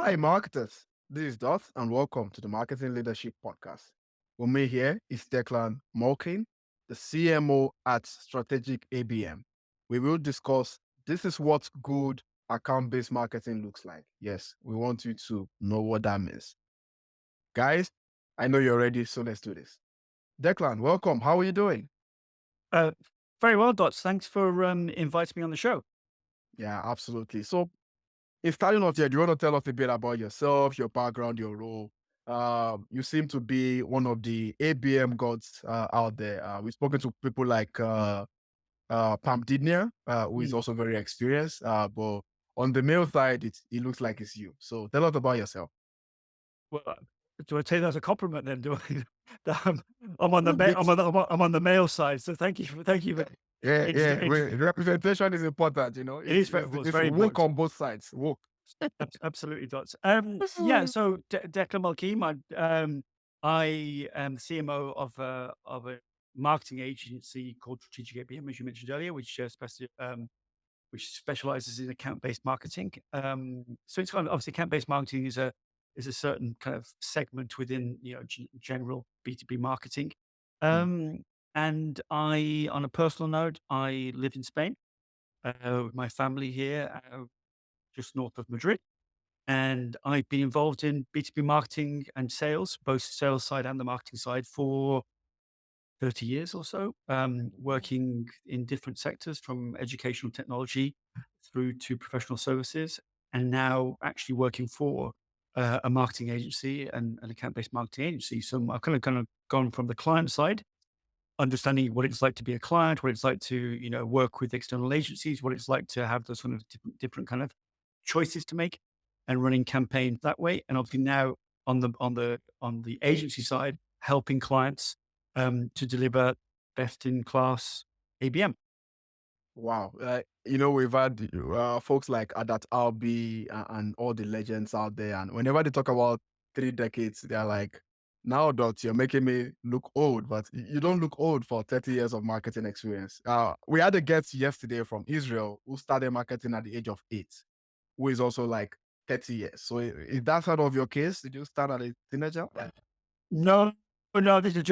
Hi, marketers. This is Dot, and welcome to the Marketing Leadership Podcast. With me here is Declan Mulkeen, the CMO at Strategic ABM. We will discuss this is what good account-based marketing looks like. Yes, we want you to know what that means. Guys, I know you're ready, so let's do this. Declan, welcome. How are you doing? Uh, Very well, Dots. Thanks for inviting me on the show. Yeah, absolutely. So in starting off here, do you want to tell us a bit about yourself, your background, your role? You seem to be one of the ABM gods out there. We've spoken to people like Pam Didner, who is Mm. also very experienced. But on the male side, it looks like it's you. So tell us about yourself. Well, do I take that as a compliment then? Do I? that I'm on the Bit- I'm on the male side. So thank you. yeah, It's yeah. Representation is important. it is very well, it's It's very work important. on both sides. Work. Absolutely, Dots. Yeah. So Declan Mulkeen, I am the CMO of a marketing agency called Strategicabm, as you mentioned earlier, which specializes in account-based marketing. So it's kind of obviously account-based marketing is a certain kind of segment within general B2B marketing. Mm, Um, and on a personal note, I live in Spain with my family here, just north of Madrid. And I've been involved in B2B marketing and sales, both sales side and the marketing side, for 30 years or so, working in different sectors from educational technology through to professional services, and now actually working for a marketing agency and an account-based marketing agency. So I've kind of gone from the client side, understanding what it's like to be a client, what it's like to work with external agencies, what it's like to have those sort of different kind of choices to make, and running campaigns that way. And obviously now on the agency side, helping clients to deliver best in class ABM. wow. We've had folks like Adat Albi and all the legends out there. And whenever they talk about 3 decades, they're like, now, Dot, you're making me look old, but you don't look old for 30 years of marketing experience. We had a guest yesterday from Israel who started marketing at the age of 8, who is also like 30 years. So is that sort of your case? Did you start at a teenager? No, no, this is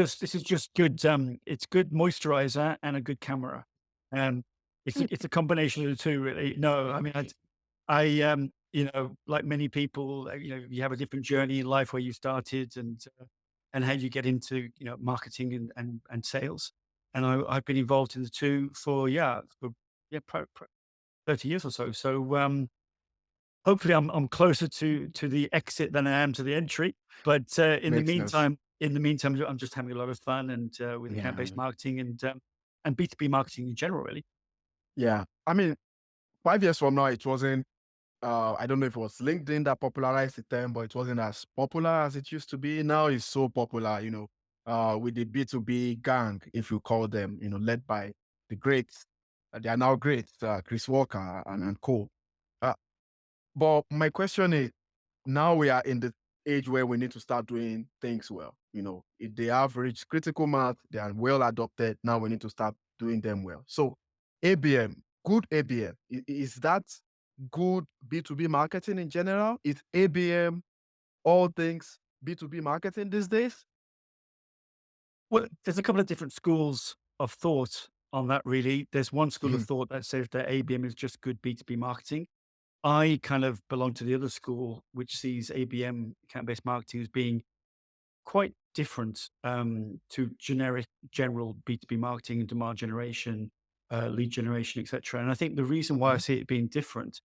just good. It's good moisturizer and a good camera. Um, it's a combination of the two, really. No, I mean, like many people, you have a different journey in life where you started and how you get into, marketing and sales. And I've been involved in the two for 30 years or so. So, hopefully I'm closer to the exit than I am to the entry. But, Makes sense. in the meantime, I'm just having a lot of fun and, with Yeah. account-based marketing and B2B marketing in general, really. Yeah. I mean, 5 years from now, it wasn't I don't know if it was LinkedIn that popularized the term, but it wasn't as popular as it used to be. Now it's so popular, with the B2B gang, if you call them, led by the greats. They are now great, Chris Walker and co. Uh, but my question is, now we are in the age where we need to start doing things well. If they have reached critical mass, they are well adopted. Now we need to start doing them well. So ABM, good ABM, is that good B2B marketing in general? Is ABM all things B2B marketing these days? Well, there's a couple of different schools of thought on that, really. There's one school of Mhm. thought that says that ABM is just good B2B marketing. I kind of belong to the other school, which sees ABM, account-based marketing, as being quite different to general B2B marketing and demand generation, lead generation, etc. And I think the reason why I Mhm. see it being different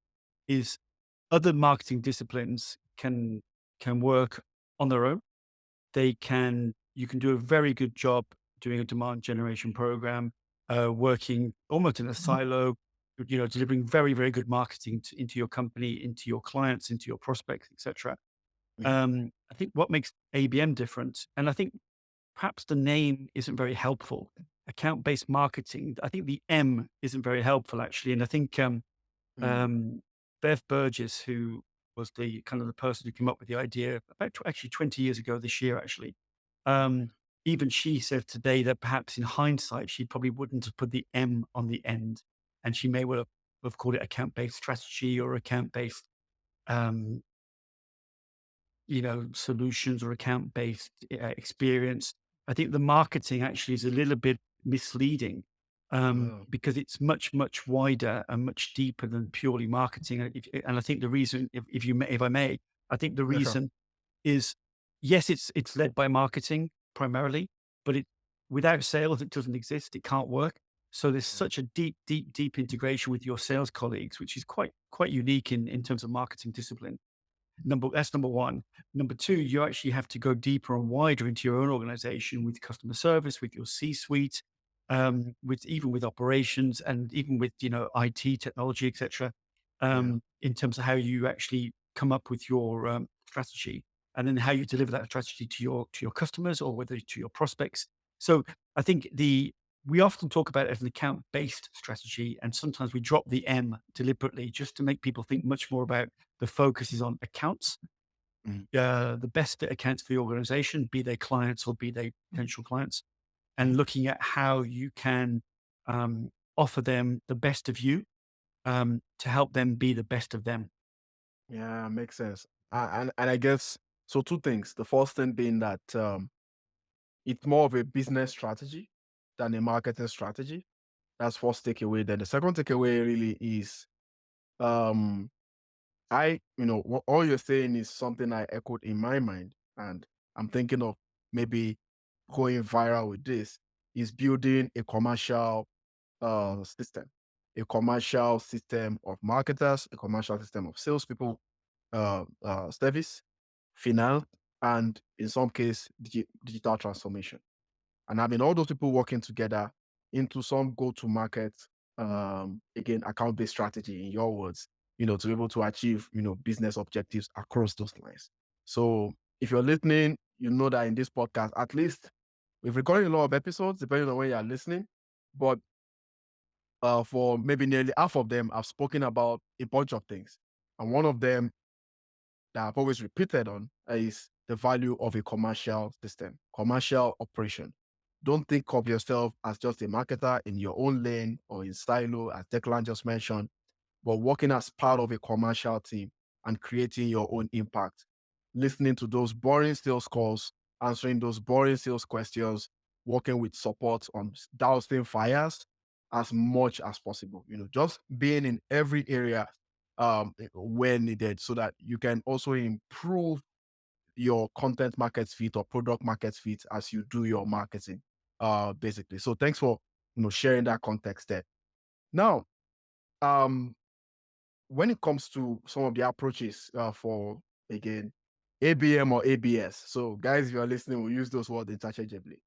is other marketing disciplines can work on their own. You can do a very good job doing a demand generation program, working almost in a Mhm. silo, delivering very, very good marketing into your company, into your clients, into your prospects, etc. Yeah. I think what makes ABM different, and I think perhaps the name isn't very helpful. Account-based marketing, I think the M isn't very helpful actually. And I think Mm. um, Bev Burgess, who was the kind of the person who came up with the idea about actually 20 years ago this year, actually, um, even she said today that perhaps in hindsight, she probably wouldn't have put the M on the end. And she may well have called it account-based strategy or account-based um, solutions or account-based experience. I think the marketing actually is a little bit misleading, Oh, because it's much, much wider and much deeper than purely marketing. And I think the reason, if I may, I think the yeah, sure. reason is, yes, it's led by marketing primarily, but without sales, it doesn't exist. It can't work. So there's Mm, such a deep, deep, deep integration with your sales colleagues, which is quite unique in terms of marketing discipline. That's number one. Number two, you actually have to go deeper and wider into your own organization with customer service, with your C-suite, with even with operations, and even with IT technology, etc. yeah. In terms of how you actually come up with your strategy, and then how you deliver that strategy to your customers, or whether to your prospects. So I think we often talk about it as an account based strategy, and sometimes we drop the M deliberately just to make people think much more about the focus is on accounts, Mm, the best fit accounts for the organization, be they clients or be they potential clients, and mm. looking at how you can um, offer them the best of you, to help them be the best of them. Yeah, makes sense. And I guess so. Two things. The first thing being that it's more of a business strategy than a marketing strategy. That's first takeaway. Then the second takeaway really is um all you're saying is something I echoed in my mind, and I'm thinking of maybe going viral with this is building a commercial system of marketers, a commercial system of salespeople, service, finance, and in some case, digital transformation. And having all those people working together into some go-to-market, again, account-based strategy, in your words, to be able to achieve, business objectives across those lines. So if you're listening, you know that in this podcast, at least we've recorded a lot of episodes, depending on when you're listening. But for maybe nearly half of them, I've spoken about a bunch of things. And one of them that I've always repeated on is the value of a commercial system, commercial operation. Don't think of yourself as just a marketer in your own lane or in silo, as Declan just mentioned, but working as part of a commercial team and creating your own impact. Listening to those boring sales calls, answering those boring sales questions, working with support on dousing fires as much as possible. Just being in every area where needed so that you can also improve your content market fit or product market fit as you do your marketing, basically. So thanks for sharing that context there. Now, um, when it comes to some of the approaches for again ABM or ABS. So guys, if you are listening, we'll use those words interchangeably.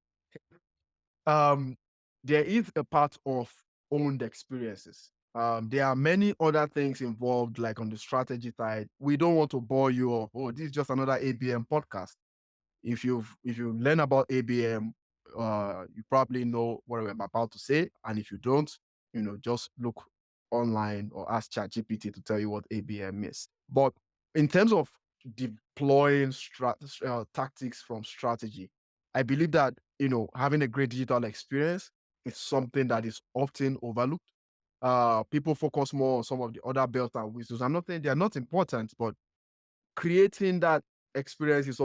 Um, there is a part of owned experiences. There are many other things involved, like on the strategy side. We don't want to bore you of, oh, this is just another ABM podcast. If you learn about ABM, you probably know what I'm about to say. And if you don't, just look online or ask ChatGPT to tell you what ABM is. But in terms of deploying tactics from strategy, I believe that having a great digital experience is something that is often overlooked. People focus more on some of the other bells and whistles. I'm not saying they are not important, but creating that experience is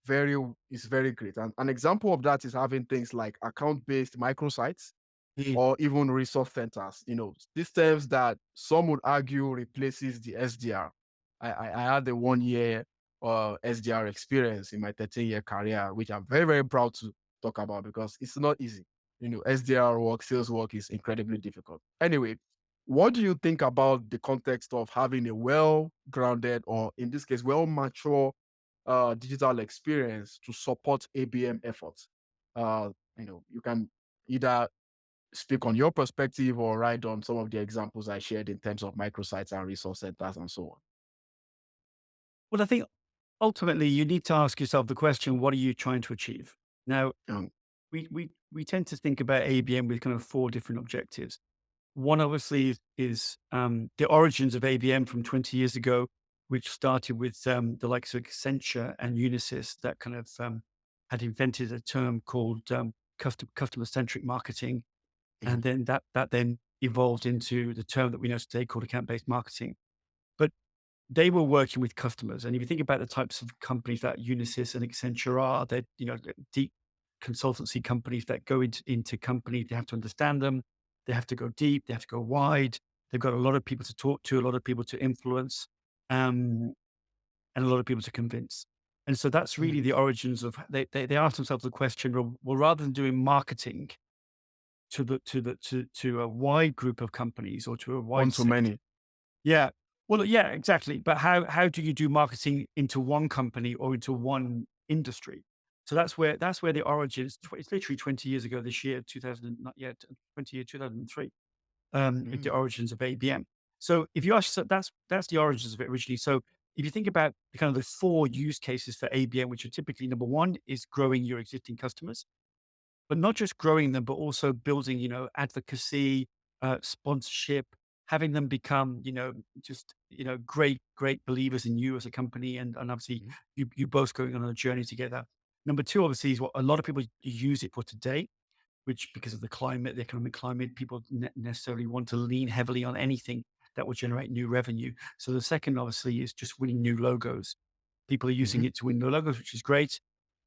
very great. And an example of that is having things like account-based microsites Mm. or even resource centers, systems that some would argue replaces the SDR. I had a 1 year SDR experience in my 13-year career, which I'm very, very proud to talk about because it's not easy. SDR work, sales work is incredibly difficult. Anyway, what do you think about the context of having a well-grounded, or in this case, well-mature digital experience to support ABM efforts? You can either speak on your perspective or write on some of the examples I shared in terms of microsites and resource centers and so Well, I think ultimately you need to ask yourself the question: what are you trying to achieve? Now, on. we tend to think about ABM with kind of four different objectives. One obviously is the origins of ABM from 20 years ago, which started with the likes of Accenture and Unisys that kind of had invented a term called customer centric marketing, Mhm, and then that then evolved into the term that we know today called account based marketing. But they were working with customers. And if you think about the types of companies that Unisys and Accenture are, they're, they're deep consultancy companies that go into companies. They have to understand them. They have to go deep. They have to go wide. They've got a lot of people to talk to, a lot of people to influence, um, and a lot of people to convince. And so that's Mm. really the origins of they asked themselves the question, well, rather than doing marketing to a wide group of companies or to a One wide too set. many. Yeah. Well, yeah, exactly. But how do you do marketing into one company or into one industry? So that's where the origins. It's literally 20 years ago this year, 2000, not yet 20 year 2003. With the Mm. origins of ABM. So if you ask, so that's the origins of it originally. So if you think about the kind of the four use cases for ABM, which are typically number one is growing your existing customers, but not just growing them, but also building, advocacy, sponsorship, having them become, just, great believers in you as a company. And obviously Mhm. you both going on a journey together. Number two, obviously, is what a lot of people use it for today, which because of the climate, the economic climate, people necessarily want to lean heavily on anything that will generate new revenue. So the second, obviously, is just winning new logos. People are using Mhm. it to win new logos, which is great.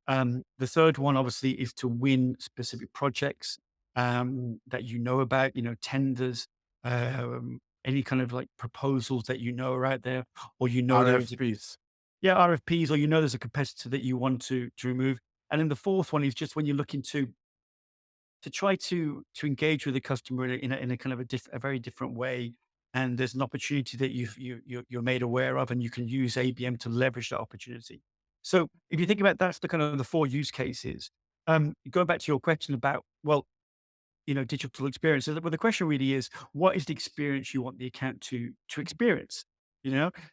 The third one, obviously, is to win specific projects that you know about, tenders, any kind of like proposals that you know are out there, or there is a RFPs. yeah RFPs, or there's a competitor that you want to remove. And then the fourth one is just when you're looking to try to engage with the customer in a kind of a very different way. And there's an opportunity that you're made aware of, and you can use ABM to leverage that opportunity. So if you think about that's the kind of the four use cases. Going back to your question about, well, digital experiences. Well, the question really is, what is the experience you want the account to experience?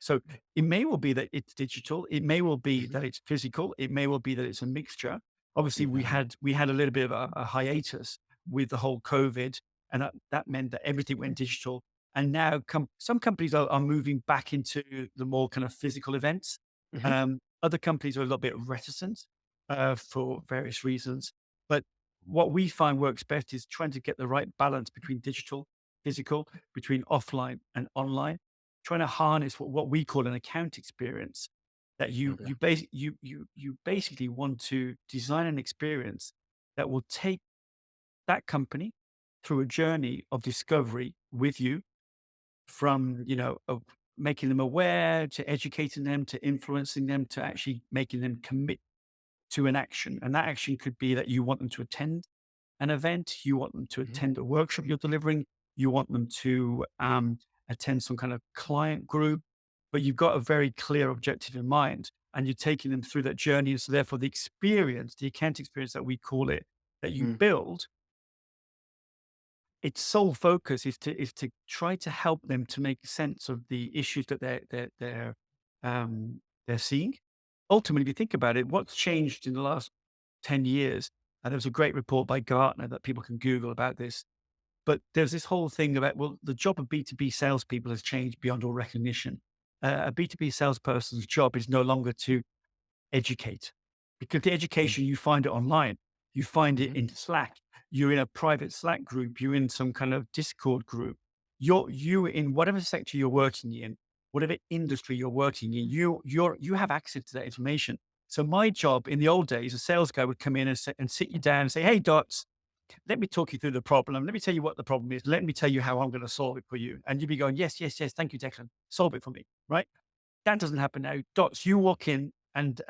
So it may well be that it's digital. It may well be Mhm. that it's physical. It may well be that it's a mixture. Obviously, we Yeah. had we had a little bit of a hiatus with the whole COVID, and that meant that everything went digital. And now some companies are moving back into the more kind of physical events. Mhm. Other companies are a little bit reticent for various reasons. But what we find works best is trying to get the right balance between digital, physical, between offline and online, trying to harness what we call an account experience that Okay. you basically want to design an experience that will take that company through a journey of discovery with you from, of making them aware to educating them to influencing them to actually making them commit to an action. And that action could be that you want them to attend an event, you want them to Mhm. attend a workshop you're delivering, you want them to attend some kind of client group, but you've got a very clear objective in mind and you're taking them through that journey. And so, therefore, the experience, the account experience that we call it, that you Mm. build, its sole focus is to try to help them to make sense of the issues that they're seeing. Ultimately, if you think about it, what's changed in the last 10 years? And there was a great report by Gartner that people can Google about this. But there's this whole thing about, well, the job of B2B salespeople has changed beyond all recognition. A B2B salesperson's job is no longer to educate. Because the Mm. education, you find it online, you find it Mhm. in Slack, you're in a private Slack group, you're in some kind of Discord group. You in whatever sector you're working in, whatever industry you're working in, you have access to that information. So my job in the old days, a sales guy would come in and sit you down and say, "Hey, Dots, let me talk you through the problem. Let me tell you what the problem is. Let me tell you how I'm going to solve it for you." And you'd be going, "Yes, yes, yes. Thank you, Declan. Solve it for me." Right? That doesn't happen now. Dots, you walk in and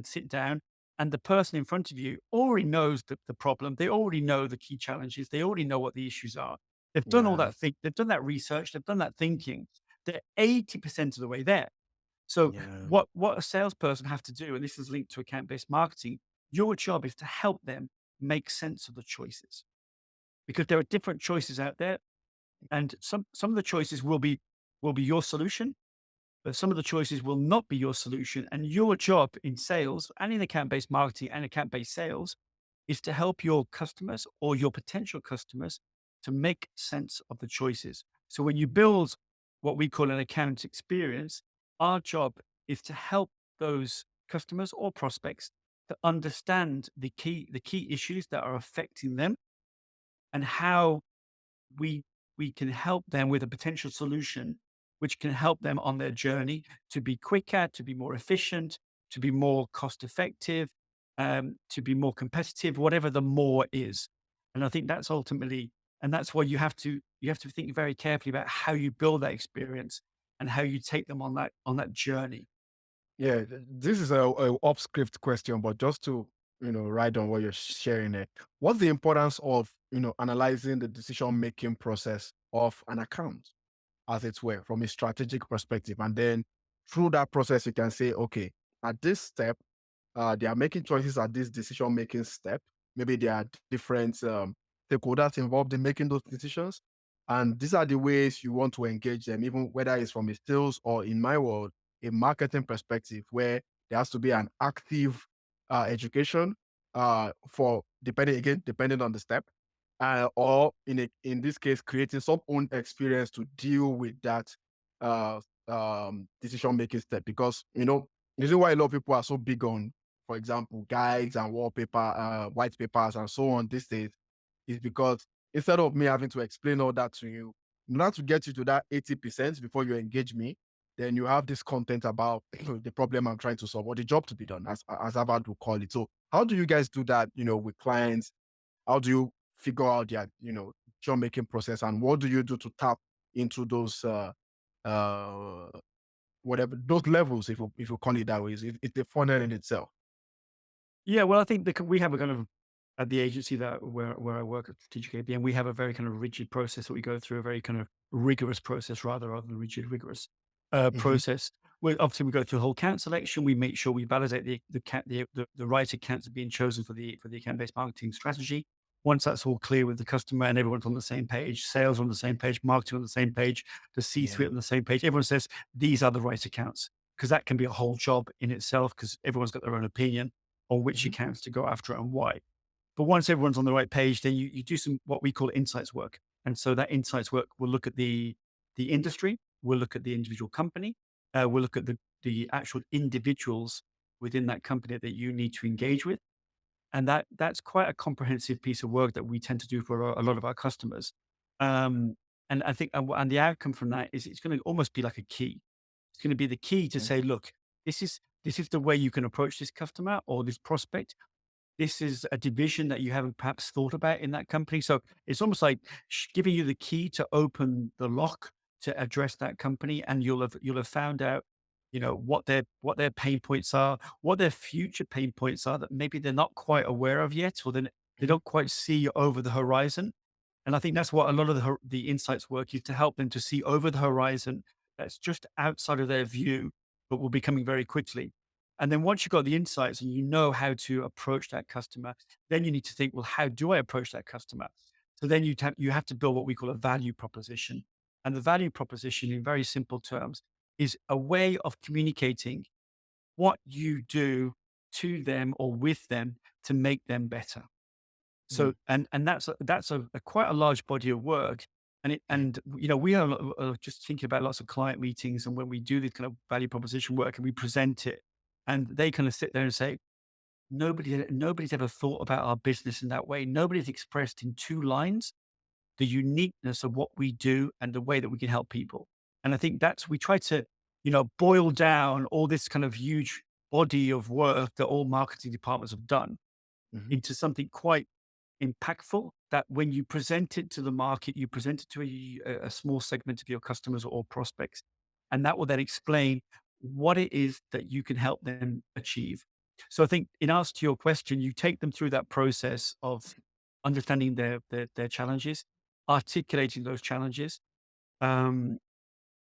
sit down, and the person in front of you already knows the problem. They already know the key challenges. They already know what the issues are. They've done all Yeah. that they've done that research, they've done that thinking. They're 80% of the way there. So Yeah. what a salesperson have to do, and this is linked to account-based marketing, your job is to help them make sense of the choices. Because there are different choices out there, and some of the choices will be your solution, but some of the choices will not be your solution. And your job in sales and in account based marketing and account based sales is to help your customers or your potential customers to make sense of the choices. So when you build what we call an account experience, our job is to help those customers or prospects to understand the key issues that are affecting them and how we we can help them with a potential solution which can help them on their journey to be quicker, to be more efficient, to be more cost effective, to be more competitive, whatever the more is. And I think that's ultimately, and that's why you have to think very carefully about how you build that experience and how you take them on that journey. Yeah, this is a off script question, but just to write on what you're sharing there. What's the importance of analyzing the decision making process of an account, as it were, from a strategic perspective, and then through that process, you can say, okay, at this step, they are making choices at this decision making step. Maybe there are different stakeholders involved in making those decisions. And these are the ways you want to engage them, even whether it's from a sales or, in my world, a marketing perspective, where there has to be an active education for depending on the step, or in this case, creating some own experience to deal with that decision making step. Because the reason why a lot of people are so big on, for example, guides and white papers and so on these days, is because instead of me having to explain all that to you, in order to get you to that 80% before you engage me, then you have this content about the problem I'm trying to solve, or the job to be done, as Harvard would call it. So how do you guys do that, with clients? How do you figure out their, job making process, and what do you do to tap into those uh whatever those levels, if you call it that way? It's a funnel in itself. Yeah, well, I think we have a kind of at the agency that where I work at Strategic ABM, we have a very kind of rigid process that we go through, a very kind of rigorous process rather than rigid, rigorous Mhm. process. Where obviously we go through the whole account selection. We make sure we validate the right accounts are being chosen for the account based marketing strategy. Once that's all clear with the customer and everyone's on the same page, sales on the same page, marketing on the same page, the C-suite Yeah. on the same page, everyone says these are the right accounts, because that can be a whole job in itself because everyone's got their own opinion on which Mhm. accounts to go after and why. But once everyone's on the right page, then you do some what we call insights work. And so that insights work will look at the industry, we'll look at the individual company, we'll look at the actual individuals within that company that you need to engage with. And that's quite a comprehensive piece of work that we tend to do for a lot of our customers. Um, and I think, and the outcome from that is it's going to almost be like a key. It's going to be the key to Okay. say, look, this is the way you can approach this customer or this prospect. This is a division that you haven't perhaps thought about in that company. So it's almost like giving you the key to open the lock to address that company, and you'll have found out, what their pain points are, what their future pain points are that maybe they're not quite aware of yet, or then they Mhm. don't quite see over the horizon. And I think that's what a lot of the insights work is to help them to see over the horizon that's just outside of their view, but will be coming very quickly. And then once you've got the insights and you know how to approach that customer, then you need to think, well, how do I approach that customer? So then you have to build what we call a value proposition. And the value proposition, in very simple terms, is a way of communicating what you do to them or with them to make them better. So Mm. and that's a quite a large body of work, and we are just thinking about lots of client meetings, and when we do this kind of value proposition work and we present it, and they kind of sit there and say, nobody's ever thought about our business in that way. Nobody's expressed in 2 lines the uniqueness of what we do and the way that we can help people. And I think that's we try to, boil down all this kind of huge body of work that all marketing departments have done Mhm. into something quite impactful that when you present it to the market, you present it to a small segment of your customers or prospects. And that will then explain what it is that you can help them achieve. So I think in answer to your question, you take them through that process of understanding their challenges, articulating those challenges, um,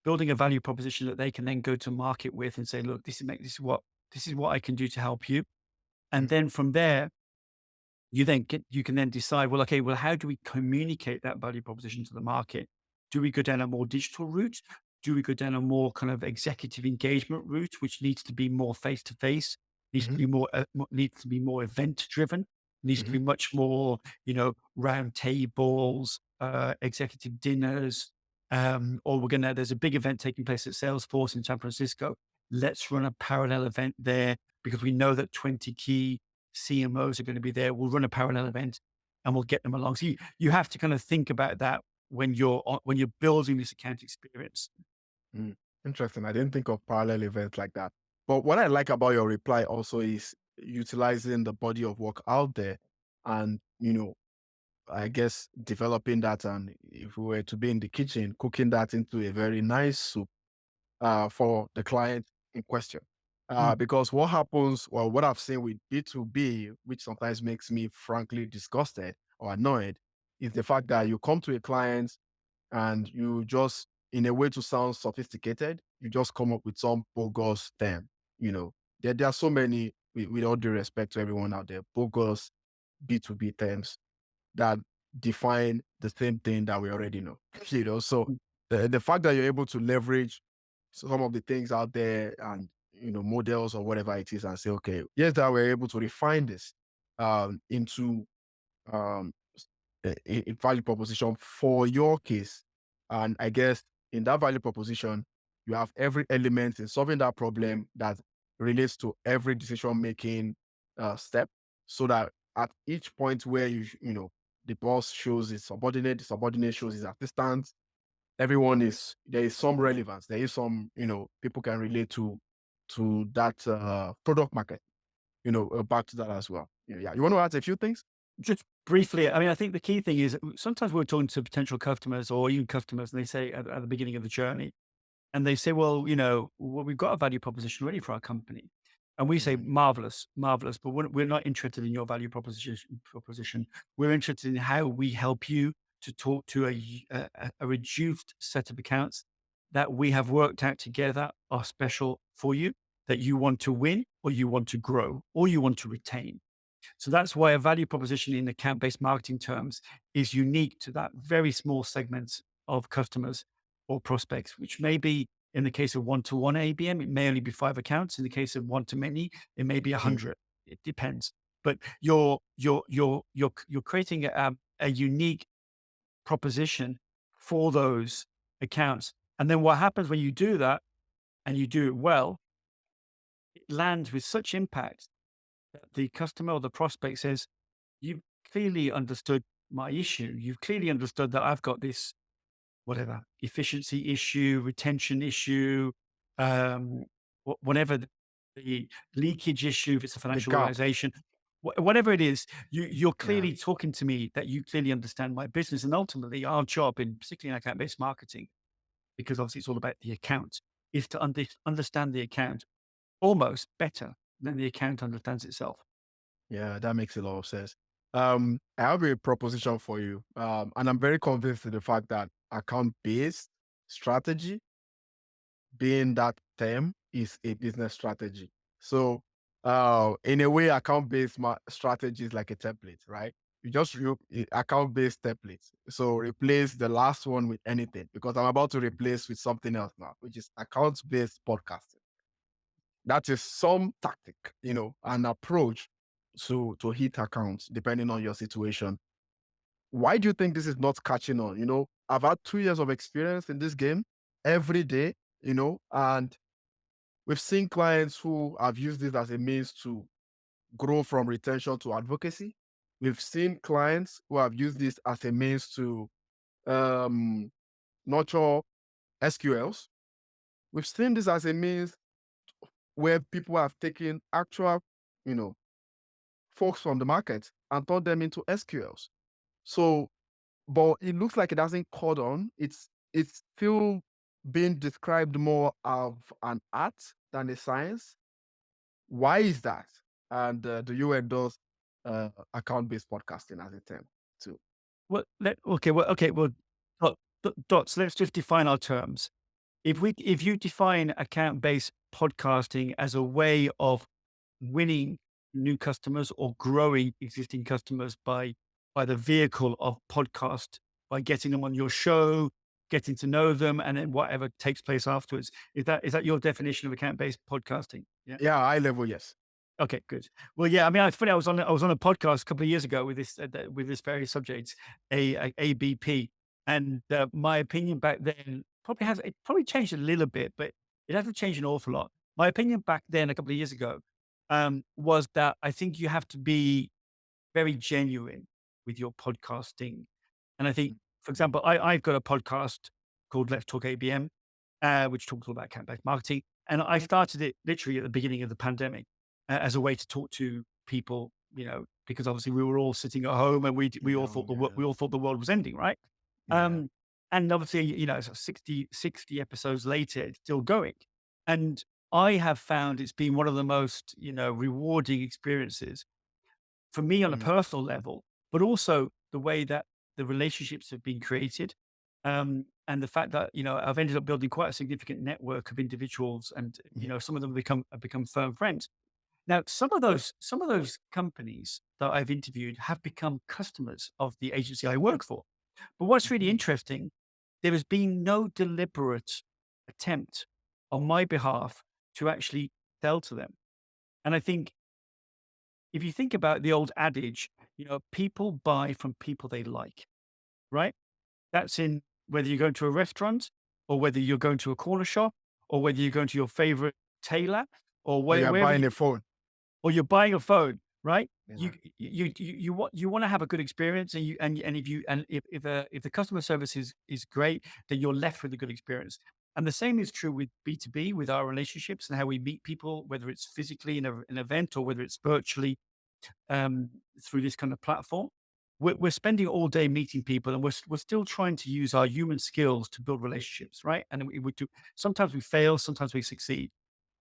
building a value proposition that they can then go to market with and say, look, this is what I can do to help you. And Mhm. then from there, you can then decide, well, okay, well, how do we communicate that value proposition to the market? Do we go down a more digital route? Do we go down a more kind of executive engagement route, which needs to be more face to face, needs to Mhm. be needs to be more event driven, needs to Mhm. be much more, round tables, executive dinners, or there's a big event taking place at Salesforce in San Francisco. Let's run a parallel event there because we know that 20 key CMOs are going to be there. We'll run a parallel event and we'll get them along. So you have to kind of think about that when you're building this account experience. Mm, interesting. I didn't think of parallel events like that. But what I like about your reply also is utilizing the body of work out there and, I guess developing that. And if we were to be in the kitchen, cooking that into a very nice soup for the client in question. Mm, Because what happens, well, what I've seen with B2B, which sometimes makes me frankly disgusted or annoyed, is the fact that you come to a client and you just, in a way to sound sophisticated, you just come up with some bogus term. You know, there are so many, with all due respect to everyone out there, bogus B2B terms that define the same thing that we already know. So mm, the fact that you're able to leverage some of the things out there and models or whatever it is and say, okay, yes, that we're able to refine this into um, a value proposition for your case. And I guess in that value proposition, you have every element in solving that problem that relates to every decision making step, so that at each point where the boss shows his subordinate, the subordinate shows his assistant, everyone is there is some relevance. There is some people can relate to that product market. Back to that as well. Yeah, you want to add a few things? just briefly, I mean, I think the key thing is sometimes we're talking to potential customers or even customers, and they say at the beginning of the journey, and they say, "Well, well, we've got a value proposition ready for our company." And we say, Mhm. "Marvelous, marvelous, but we're not interested in your value proposition. We're interested in how we help you to talk to a reduced set of accounts that we have worked out together are special for you, that you want to win or you want to grow or you want to retain." So that's why a value proposition in account-based marketing terms is unique to that very small segment of customers or prospects, which may be in the case of one-to-one ABM, it may only be 5 accounts. In the case of one-to-many, it may be Mm. 100. It depends. But you're creating a unique proposition for those accounts. And then what happens when you do that and you do it well, it lands with such impact that the customer or the prospect says, "You've clearly understood my issue. You've clearly understood that I've got this, whatever, efficiency issue, retention issue, um, whatever the leakage issue, if it's a The financial gap. organization, whatever it is, you're Yeah. clearly talking to me that you clearly understand my business. And ultimately, our job, particularly in account based marketing, because obviously it's all about the account, is to understand the account almost better than the account understands itself. Yeah, that makes a lot of sense. I have a proposition for you. And I'm very convinced in the fact that account-based strategy, being that term, is a business strategy. So, in a way, account-based strategy is like a template, right? You just account-based templates. So replace the last one with anything, because I'm about to replace with something else now, which is account-based podcasting. That is some tactic, an approach to hit accounts depending on your situation. Why do you think this is not catching on? I've had 2 years of experience in this game every day, and we've seen clients who have used this as a means to grow from retention to advocacy. We've seen clients who have used this as a means to um, nurture SQLs. We've seen this as a means where people have taken actual, you know, folks from the market and turn them into SQLs. So, but it looks like it hasn't caught on. It's still being described more of an art than a science. Why is that? And do you endorse account-based podcasting as a term too? Well, dots. Let's just define our terms. If you define account-based podcasting as a way of winning new customers or growing existing customers by the vehicle of podcast, by getting them on your show, getting to know them, and then whatever takes place afterwards, is that your definition of account-based podcasting? Yeah. Yeah, high level, yes. Okay, good. Well, yeah, I mean, it's funny. I was on a podcast a couple of years ago with this very subject, ABP, and my opinion back then probably changed a little bit, but it hasn't changed an awful lot. My opinion back then, a couple of years ago, was that I think you have to be very genuine with your podcasting, and I think, for example, I've got a podcast called Let's Talk ABM, which talks all about account-based marketing. And I started it literally at the beginning of the pandemic as a way to talk to people, because obviously we were all sitting at home and we all thought Yeah. we all thought the world was ending, right? Yeah. Um, and obviously, so 60 episodes later, it's still going. And I have found it's been one of the most, rewarding experiences for me on a Mm, personal level, but also the way that the relationships have been created. And the fact that, I've ended up building quite a significant network of individuals and, yeah. some of them have become firm friends. Now, some of those companies that I've interviewed have become customers of the agency I work for. But what's really Mhm. interesting, there has been no deliberate attempt on my behalf to actually sell to them. And I think if you think about the old adage, people buy from people they like, right? That's in whether you're going to a restaurant or whether you're going to a corner shop or whether you're going to your favorite tailor or Or you are wherever buying you, a phone. or you're buying a phone, right? You Yeah. want to have a good experience, and if the customer service is great, then you're left with a good experience. And the same is true with B2B, with our relationships and how we meet people, whether it's physically in an event or whether it's virtually um, through this kind of platform. We're spending all day meeting people, and we're still trying to use our human skills to build relationships, right? And we do. Sometimes we fail, sometimes we succeed,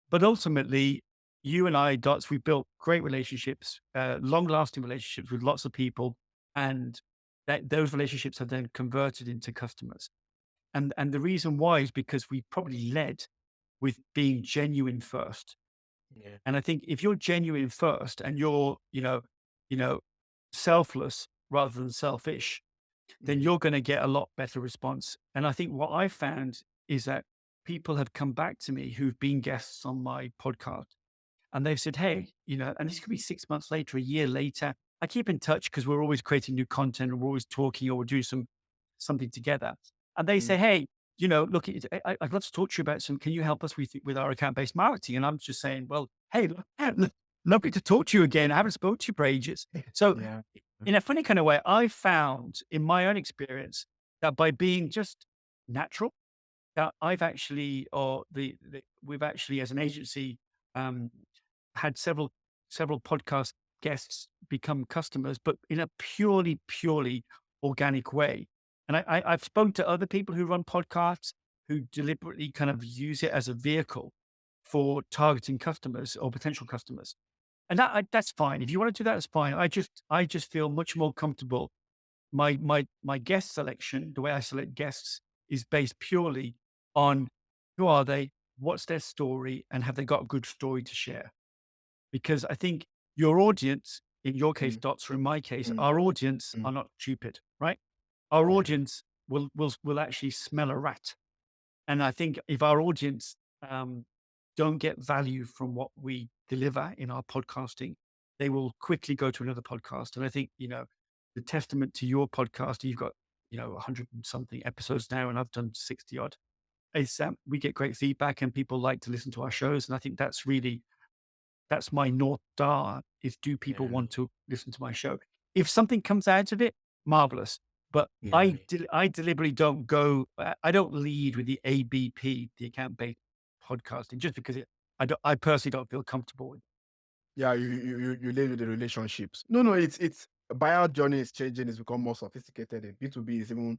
but ultimately, you and I, Dots, we built great relationships, long-lasting relationships with lots of people, and those relationships have then converted into customers. And the reason why is because we probably led with being genuine first. Yeah. And I think if you're genuine first and you're, you know, selfless rather than selfish, then Mhm. you're going to get a lot better response. And I think what I found is that people have come back to me who've been guests on my podcast and they've said, hey, and this could be 6 months later, a year later. I keep in touch because we're always creating new content and we're always talking or we're doing something together. And they say, Mm. hey, look, I'd love to talk to you about can you help us with our account based marketing? And I'm just saying, well, hey, look, lovely to talk to you again. I haven't spoken to you for ages. So, Yeah. in a funny kind of way, I found in my own experience that by being just natural, that I've actually, or we've actually, as an agency, um, had several podcast guests become customers, but in a purely organic way. And I've spoken to other people who run podcasts who deliberately kind of use it as a vehicle for targeting customers or potential customers, and that's fine. If you want to do that, it's fine. I just feel much more comfortable. My guest selection, the way I select guests, is based purely on who are they, what's their story, and have they got a good story to share. Because I think your audience, in your case, Mm, Dots, or in my case, mm, our audience mm. are not stupid, right? Our Yeah. audience will actually smell a rat. And I think if our audience don't get value from what we deliver in our podcasting, they will quickly go to another podcast. And I think, the testament to your podcast, you've got, 100 and something episodes now, and I've done 60 odd, is we get great feedback and people like to listen to our shows. And I think that's my North Star is, do people Yeah. want to listen to my show? If something comes out of it, marvelous. But Yeah. I deliberately don't go, I don't lead with the ABP, the account based podcasting, just because I personally don't feel comfortable with. Yeah, you live with the relationships. No, no, it's buyer journey is changing. It's become more sophisticated. And B2B is even,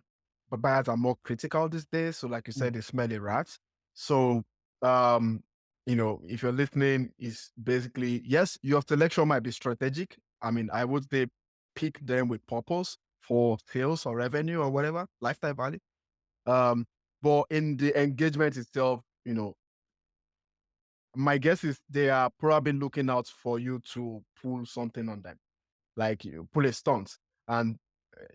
but buyers are more critical these days. So, like you said, Mm. they smell a rat. So, um, if you're listening, is basically yes, your selection might be strategic. I mean, I would say pick them with purpose for sales or revenue or whatever lifetime value. Um, but in the engagement itself, my guess is they are probably looking out for you to pull something on them, like you pull a stunt, and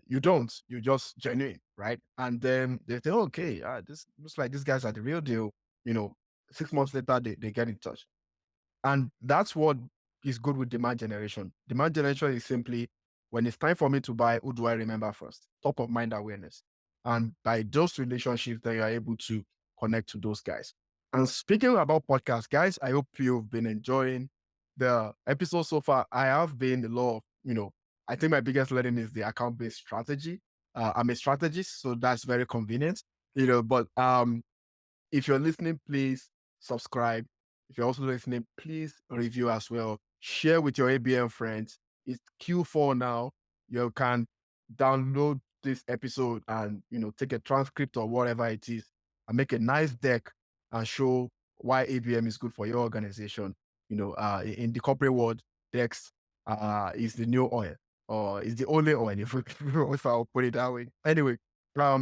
you don't. You just genuine, right? And then they say, okay, this looks like these guys are the real deal. You know, 6 months later, they get in touch. And that's what is good with demand generation. Demand generation is simply when it's time for me to buy, who do I remember first? Top of mind awareness. And by those relationships, then you're able to connect to those guys. And speaking about podcasts, guys, I hope you've been enjoying the episode so far. I have been a lot of, I think my biggest learning is the account based strategy. I'm a strategist, so that's very convenient, but If you're listening, please subscribe. If you're also listening, please review as well. Share with your ABM friends. It's Q4 now. You can download this episode and take a transcript or whatever it is and make a nice deck and show why ABM is good for your organization. In the corporate world, decks is the new oil or is the only oil if I'll put it that way. Anyway,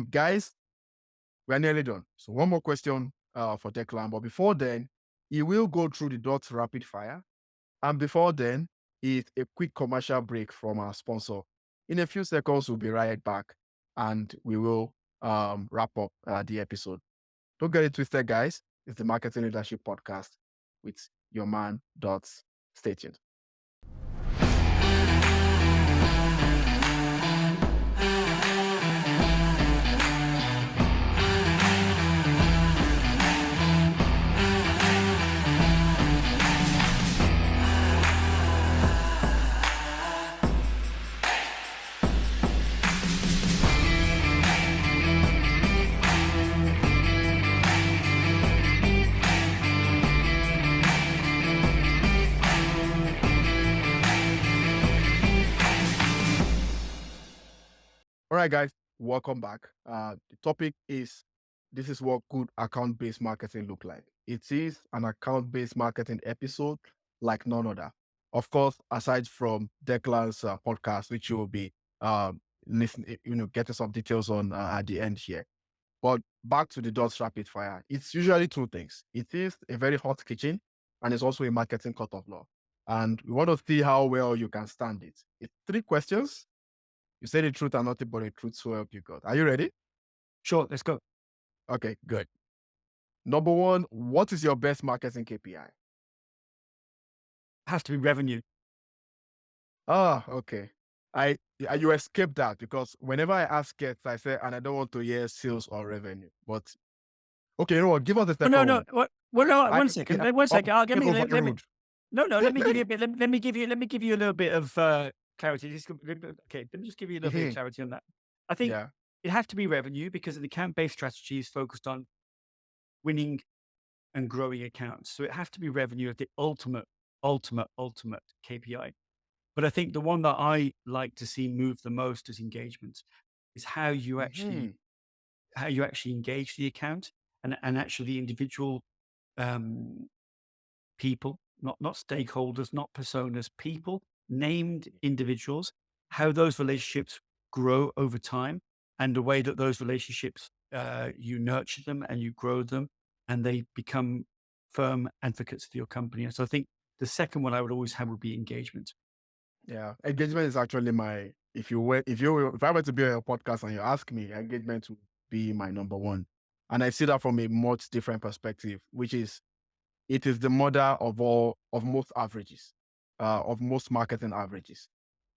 guys, we're nearly done. So one more question for Declan. But before then, he will go through the dots rapid fire. And before then, is a quick commercial break from our sponsor. In a few seconds, we'll be right back and we will wrap up the episode. Don't get it twisted, guys. It's the Marketing Leadership Podcast with your man, Dots. Stay tuned. All right, guys, welcome back. The topic is this is what good account-based marketing look like. It is an account-based marketing episode like none other. Of course, aside from Declan's podcast, which you will be listening, getting some details on at the end here. But back to the dots rapid fire. It's usually two things. It is a very hot kitchen, and it's also a marketing court of law. And we want to see how well you can stand it. It's three questions. You say the truth and nothing but the truth, so help you God. Are you ready? Sure, let's go. Okay, good. Number one, what is your best marketing KPI? Has to be revenue. Okay. You escaped that because whenever I ask it, I say, and I don't want to hear sales or revenue. But okay, Give us the Oh, second no, one. no. Well, one second. One second. Let me, let me, Rude. no, let me give you a bit. Let me give you a little bit of clarity. Okay, let me just give you a little bit of clarity on that. I think Yeah. it has to be revenue because the account-based strategy is focused on winning and growing accounts. So it has to be revenue at the ultimate KPI. But I think the one that I like to see move the most is engagement. Is how you actually engage the account and actually the individual people, not stakeholders, not personas, people, named individuals, how those relationships grow over time and the way that those relationships, you nurture them and you grow them and they become firm advocates for your company. And so I think the second one I would always have would be engagement. Yeah. Engagement is actually my, if I were to be on your podcast and you ask me, engagement would be my number one. And I see that from a much different perspective, which is it is the mother of most averages, of most marketing averages.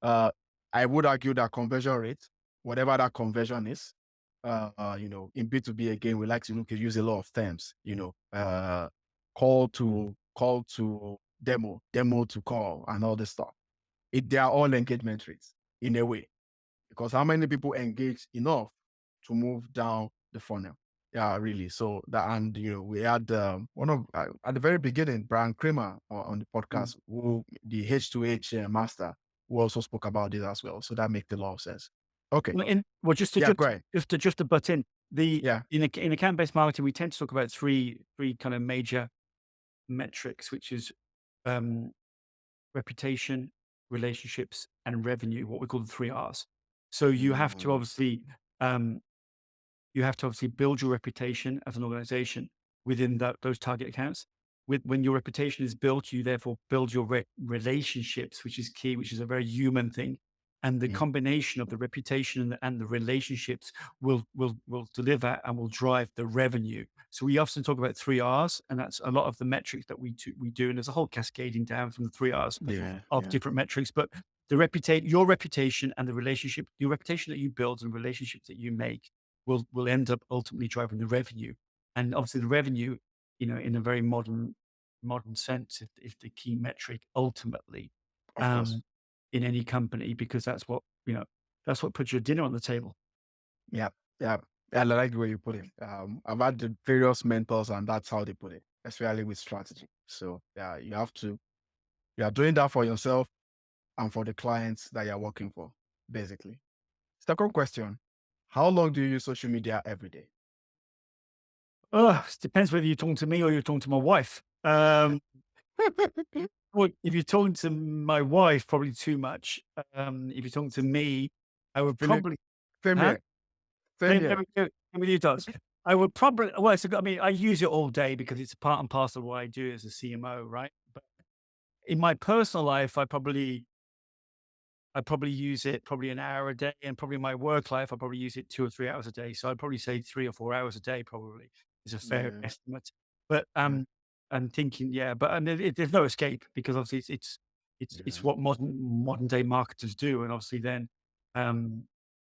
I would argue that conversion rate, whatever that conversion is, in B2B again, we like to use a lot of terms, call to demo to call and all this stuff. They are all engagement rates in a way, because how many people engage enough to move down the funnel? Yeah, really. So that, and we had one of at the very beginning, Brian Kramer on the podcast, who the H2H master, who also spoke about this as well. So that makes a lot of sense. Okay. Just go ahead. to butt in, Yeah. in account-based marketing, we tend to talk about three kind of major metrics, which is reputation, relationships, and revenue, what we call the 3 Rs. So you have to obviously build your reputation as an organization within those target accounts. When your reputation is built, you therefore build your relationships, which is key, which is a very human thing. And the combination of the reputation and the relationships will deliver and will drive the revenue. So we often talk about 3 Rs, and that's a lot of the metrics that we do. And there's a whole cascading down from the 3 Rs of different metrics. But your reputation and the relationship, your reputation that you build and relationships that you make will end up ultimately driving the revenue. And obviously the revenue, in a very modern sense, is the key metric ultimately. Of course. In any company, because that's what puts your dinner on the table. Yeah. Yeah. I like the way you put it. I've had the various mentors, and that's how they put it, especially with strategy. So yeah, you are doing that for yourself and for the clients that you're working for, basically. Second question: how long do you use social media every day? It depends whether you're talking to me or you're talking to my wife. Well, if you're talking to my wife, probably too much. If you're talking to me, I would Feeling probably, same huh? here, same Same, here. same with you, does. I would probably, well, I mean, I use it all day because it's part and parcel of what I do as a CMO, right? But in my personal life, I probably use it probably an hour a day, and probably in my work life, I probably use it 2 or 3 hours a day. So I'd probably say 3 or 4 hours a day probably is a fair Yeah, estimate. But, yeah, I'm thinking, yeah, but and there's no escape because obviously it's yeah, what modern day marketers do, and obviously then, um,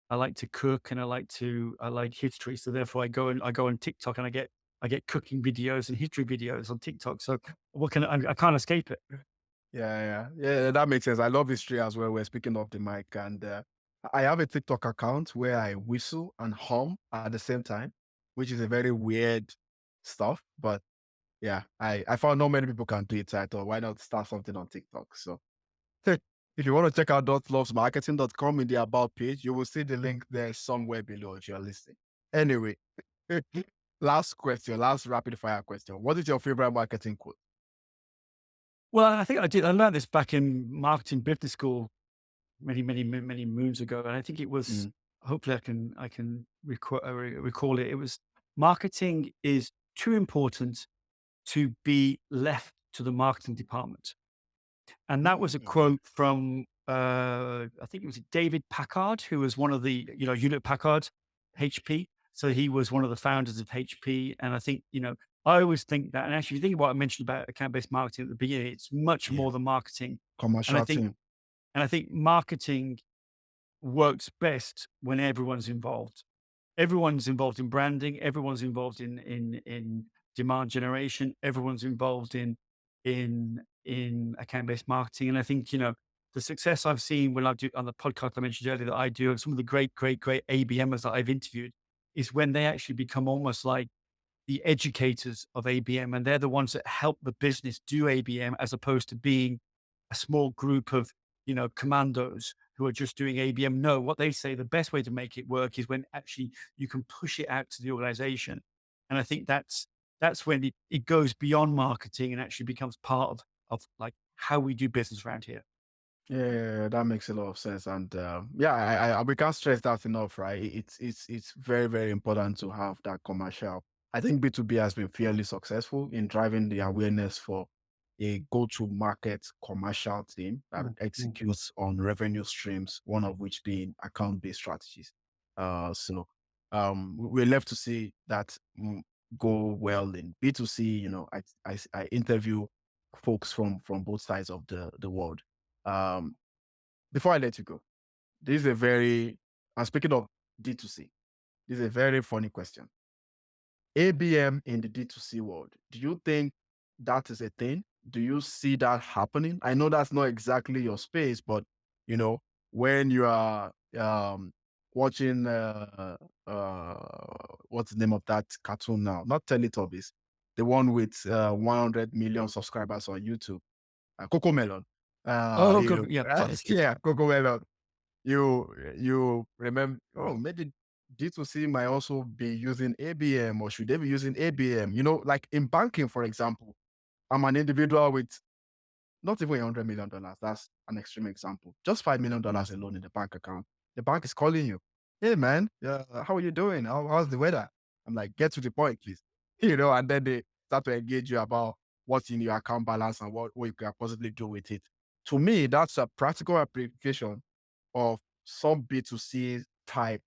I like to cook and I like history, so therefore I go on TikTok and I get cooking videos and history videos on TikTok. So what can I can't escape it. yeah. That makes sense. I love history as well. We're speaking of the mic, and I have a TikTok account where I whistle and hum at the same time, which is a very weird stuff. But yeah, I found not many people can do it. So I thought, why not start something on TikTok? So if you want to check out .lovesmarketing.com in the about page, you will see the link there somewhere below if you're listening. Anyway, last question, last rapid fire question. What is your favorite marketing quote? Well, I think I did. I learned this back in marketing business school many moons ago, and I think it was. Mm, Hopefully, I can recall it. It was marketing is too important to be left to the marketing department, and that was a mm, quote from I think it was David Packard, who was one of the Hewlett Packard, HP. So he was one of the founders of HP, and I think I always think that, and actually, if you think about what I mentioned about account based marketing at the beginning, it's much yeah, more than marketing, and I commercial think team. marketing works best when everyone's involved in branding, everyone's involved in demand generation, everyone's involved in account based marketing, and I think the success I've seen when I do on the podcast I mentioned earlier that I do, and some of the great ABMers that I've interviewed, is when they actually become almost like the educators of ABM, and they're the ones that help the business do ABM as opposed to being a small group of, commandos who are just doing ABM. No, what they say the best way to make it work is when actually you can push it out to the organization. And I think that's when it goes beyond marketing and actually becomes part of like how we do business around here. Yeah, that makes a lot of sense, and yeah, we can't stress that enough, right? It's very very important to have that commercial. I think B2B has been fairly successful in driving the awareness for a go-to-market commercial team that Mm, mm. executes on revenue streams, one of which being account-based strategies. We're left to see that go well in B2C. I interview folks from both sides of the world. um, Before I let you go, this is a very, and speaking of D2C, this is a very funny question. ABM in the D2C world, do you think that is a thing? Do you see that happening? I know that's not exactly your space, but you know, when you are watching what's the name of that cartoon now? Not Teletubbies, the one with 100 million subscribers on YouTube, Coco Melon. Oh, yeah. Yeah, Coco Melon. You remember, oh, maybe D2C might also be using ABM, or should they be using ABM? Like in banking, for example, I'm an individual with not even $100 million. That's an extreme example. Just $5 million alone in the bank account. The bank is calling you. Hey man, yeah, how are you doing? How's the weather? I'm like, get to the point, please. And then they start to engage you about what's in your account balance and what you can possibly do with it. To me, that's a practical application of some B2C type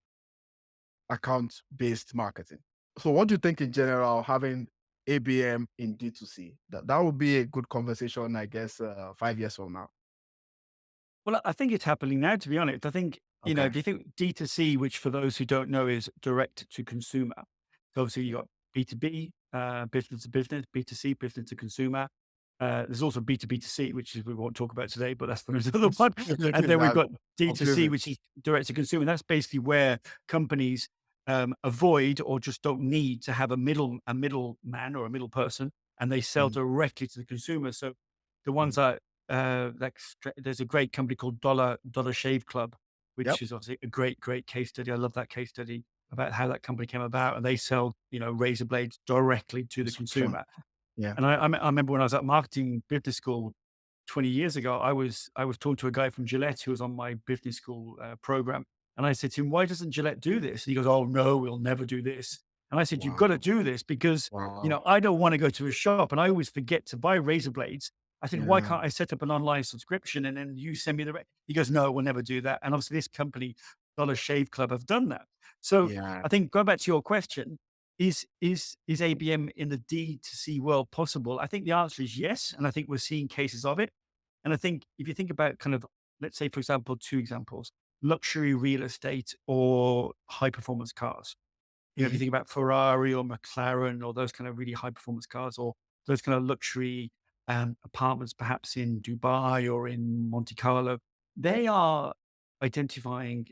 account based marketing. So, what do you think in general, having ABM in D2C? That would be a good conversation, I guess, 5 years from now. Well, I think it's happening now, to be honest. I think, Okay. if you think D2C, which for those who don't know is direct to consumer. So obviously you Yeah. got B2B, business to business, B2C, business to consumer. There's also B2B2C, which is we won't talk about today, but that's for another one. And then we've That's got D2C, confusing. which is direct to consumer. That's basically where companies avoid or just don't need to have a middleman or a middle person, and they sell Mm. directly to the consumer. So the ones Mm. that there's a great company called Dollar Shave Club, Yep. which is obviously a great case study. I love that case study about how that company came about, and they sell razor blades directly to the Subscription. consumer. Yeah. And I remember when I was at marketing business school 20 years ago, I was talking to a guy from Gillette who was on my business school program, and I said to him, "Why doesn't Gillette do this?" And he goes, "Oh no, we'll never do this." And I said, "You've got to Wow. do this because Wow. I don't want to go to a shop, and I always forget to buy razor blades." I said, "Why Yeah. can't I set up an online subscription and then you send me the?" He goes, "No, we'll never do that." And obviously, this company, Dollar Shave Club, have done that. So Yeah. I think going back to your question, is ABM in the D2C world possible? I think the answer is yes, and I think we're seeing cases of it. And I think if you think about kind of, let's say, for example, two examples: luxury real estate or high performance cars. If you Mhm. think about Ferrari or McLaren or those kind of really high performance cars, or those kind of luxury apartments, perhaps in Dubai or in Monte Carlo, they are identifying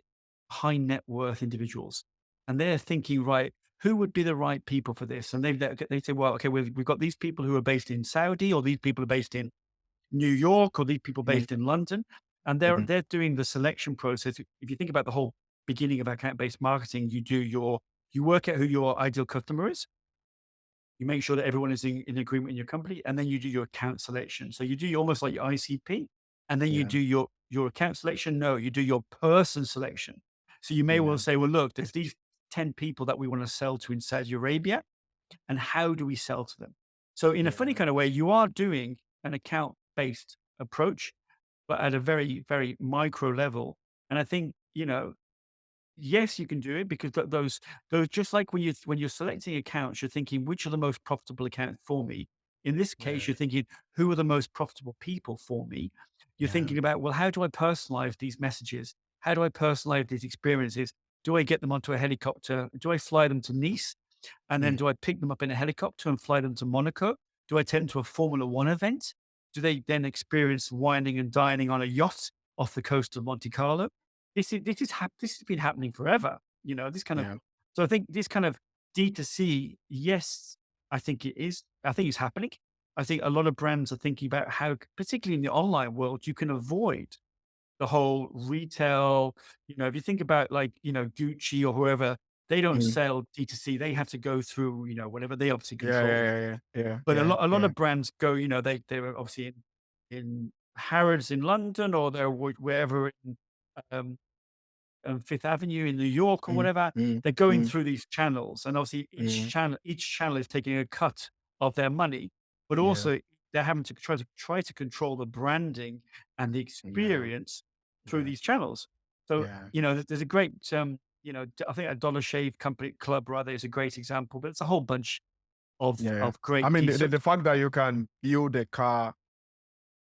high net worth individuals, and they're thinking, right, who would be the right people for this? And they say, well, okay, we've got these people who are based in Saudi, or these people are based in New York, or these people Mhm. based in London, and they're Mhm. they're doing the selection process. If you think about the whole beginning of account-based marketing, you work out who your ideal customer is. You make sure that everyone is in agreement in your company, and then you do your account selection. So you do almost like your ICP, and then you Yeah. do your account selection. No, you do your person selection. So you may well Yeah. say, well, look, there's these 10 people that we want to sell to in Saudi Arabia, and how do we sell to them? So in a funny Yeah. kind of way, you are doing an account based approach, but at a very, very micro level. And I think, yes, you can do it because those just like when you're selecting accounts, you're thinking which are the most profitable accounts for me. In this case, Yeah. you're thinking who are the most profitable people for me. You're Yeah. thinking about, well, how do I personalize these messages? How do I personalize these experiences? Do I get them onto a helicopter? Do I fly them to Nice? And then Mm. do I pick them up in a helicopter and fly them to Monaco? Do I take them to a Formula One event? Do they then experience wining and dining on a yacht off the coast of Monte Carlo? This has been happening forever. This kind of Yeah. so I think this kind of D2C, yes, I think it is. I think it's happening. I think a lot of brands are thinking about how, particularly in the online world, you can avoid the whole retail. If you think about like, Gucci or whoever, they don't Mm. sell D2C. They have to go through, whatever they obviously Yeah. control. Yeah. Yeah. Yeah. But Yeah. a lot Yeah. of brands go, they were obviously in Harrods in London, or they're wherever in um, Fifth Avenue in New York or Mm. whatever. Mm. They're going Mm. through these channels, and obviously Mm. each channel is taking a cut of their money, but Yeah. also they're having to try to control the branding and the Yeah. experience through Yeah. these channels. So, Yeah. there's a great, I think a Dollar Shave Company Club rather is a great example, but it's a whole bunch Yeah. of I great mean, D. So, the fact that you can build a car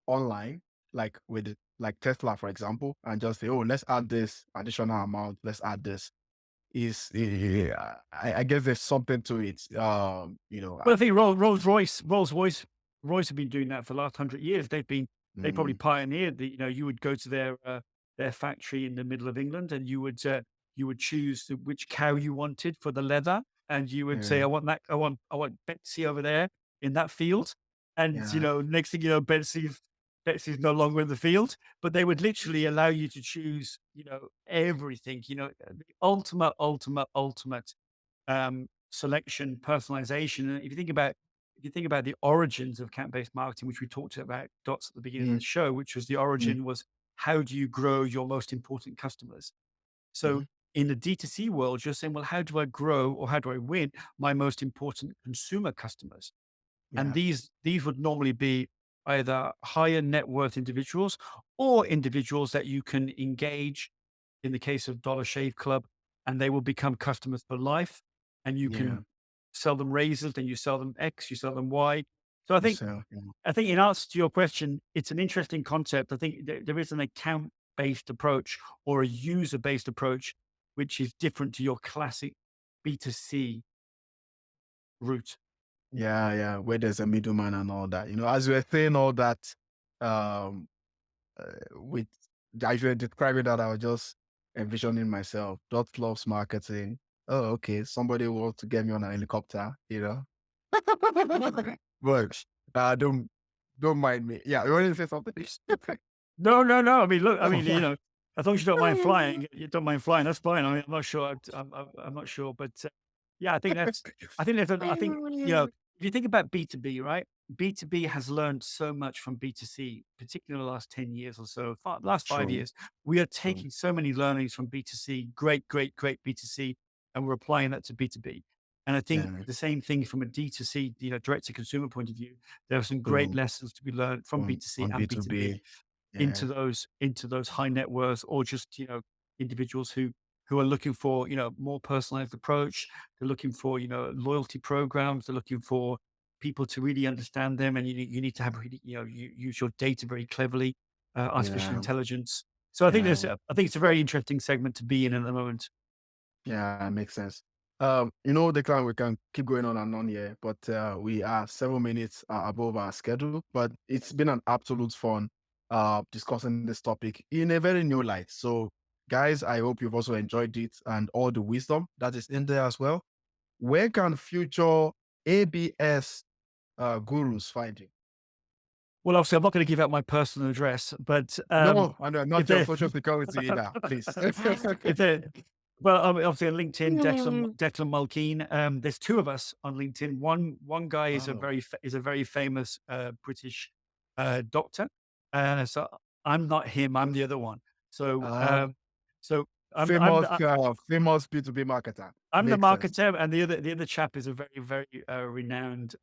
online, like with like Tesla, for example, and just say, "Oh, let's add this additional amount. Let's add this." Is yeah, I guess there's something to it. well, I think Rolls Royce have been doing that for the last 100 years. They probably Mm, pioneered you would go to their factory in the middle of England, and you would choose which cow you wanted for the leather, and you would say, yeah, I want Betsy over there in that field. And yeah, next thing you know, Betsy's no longer in the field, but they would literally allow you to choose, everything, the ultimate selection, personalization. And if you think about the origins of account-based marketing, which we talked about dots at the beginning of mm, the show, which was the mm, origin was how do you grow your most important customers? So mhm, in the D2C world, you're saying, well, how do I grow or how do I win my most important consumer customers? And yeah, these would normally be either higher net worth individuals or individuals that you can engage in the case of Dollar Shave Club, and they will become customers for life. And you yeah. can sell them razors, then you sell them X, you sell them Y. So I think So, I think in answer to your question, it's an interesting concept. I think there is an account based approach or a user based approach, which is different to your classic B2C route. yeah, yeah. Where there's a middleman and all that. As you were saying all that, um, with as you were describing that, I was just envisioning myself. Dot loves marketing. oh, okay, somebody wants to get me on a helicopter, you know. But don't mind me. Yeah, you want to say something? No, no, no. I mean, look, I mean, as long as you don't mind flying, you don't mind flying, that's fine. I mean, I'm not sure. I'm not sure, but yeah, I think, if you think about B2B, right? B2B has learned so much from B2C, particularly in the last 10 years or so, last five True, years. We are true. taking so many learnings from B2C, great, great, great B2C, and we're applying that to B2B. And I think Yeah, the same thing from a D2C, direct to consumer point of view, there are some great true. lessons to be learned from B2C On and B2B B2B. Yeah, into those high net worths, or just individuals who are looking for more personalized approach. They're looking for loyalty programs. They're looking for people to really understand them, and you need to have really you use your data very cleverly, artificial yeah, intelligence. So yeah. I think it's a very interesting segment to be in at the moment. Yeah, it makes sense. Declan, we can keep going on and on here, but we are 7 minutes above our schedule. But it's been an absolute fun discussing this topic in a very new light. So, guys, I hope you've also enjoyed it and all the wisdom that is in there as well. Where can future ABS gurus find you? Well, obviously, I'm not going to give out my personal address, but No, I know, if not your they social security either, please. if they well, obviously on LinkedIn, Declan Mulkeen. There's two of us on LinkedIn. One guy is Oh, is a very famous British doctor. So I'm not him. I'm the other one. So uh, so I'm famous, famous B2B marketer. I'm the Makes sense. marketer, and the other chap is a very very renowned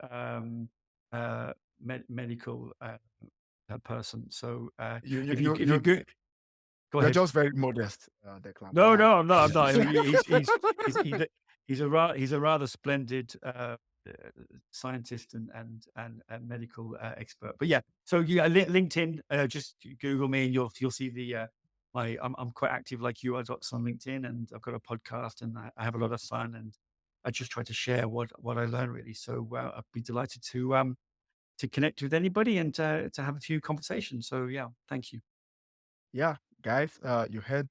medical person. So You, you, if you you, go You're ahead. just very modest, Declan. Go No, on. no, I'm not. I'm not. I mean, he's he's a rather splendid scientist and medical expert. But yeah, so yeah, LinkedIn. Just Google me, and you'll see the I'm quite active like you. I've got on LinkedIn, and I've got a podcast, and I have a lot of fun, and I just try to share what I learn really. So I'd be delighted to connect with anybody and to have a few conversations. So yeah, thank you. Yeah, guys, you heard.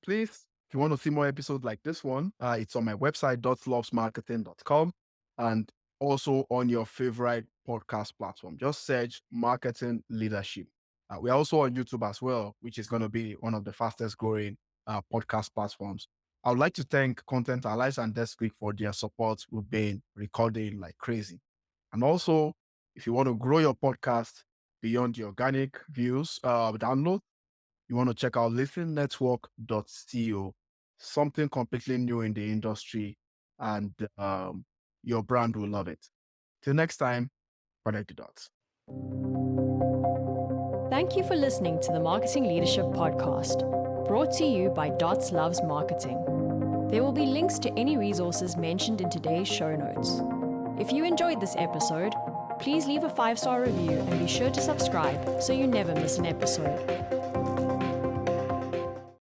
Please, if you want to see more episodes like this one, it's on my website, .lovesmarketing.com, and also on your favorite podcast platform. Just search Marketing Leadership. We're also on YouTube as well, which is going to be one of the fastest growing podcast platforms. I would like to thank Content Allies and Desk Click for their support. We've been recording like crazy. And also, if you want to grow your podcast beyond the organic views, download, you want to check out listennetwork.co, something completely new in the industry, and your brand will love it. Till next time, connect the dots. Thank you for listening to the Marketing Leadership Podcast, brought to you by Dots Loves Marketing. There will be links to any resources mentioned in today's show notes. If you enjoyed this episode, please leave a 5-star review and be sure to subscribe so you never miss an episode.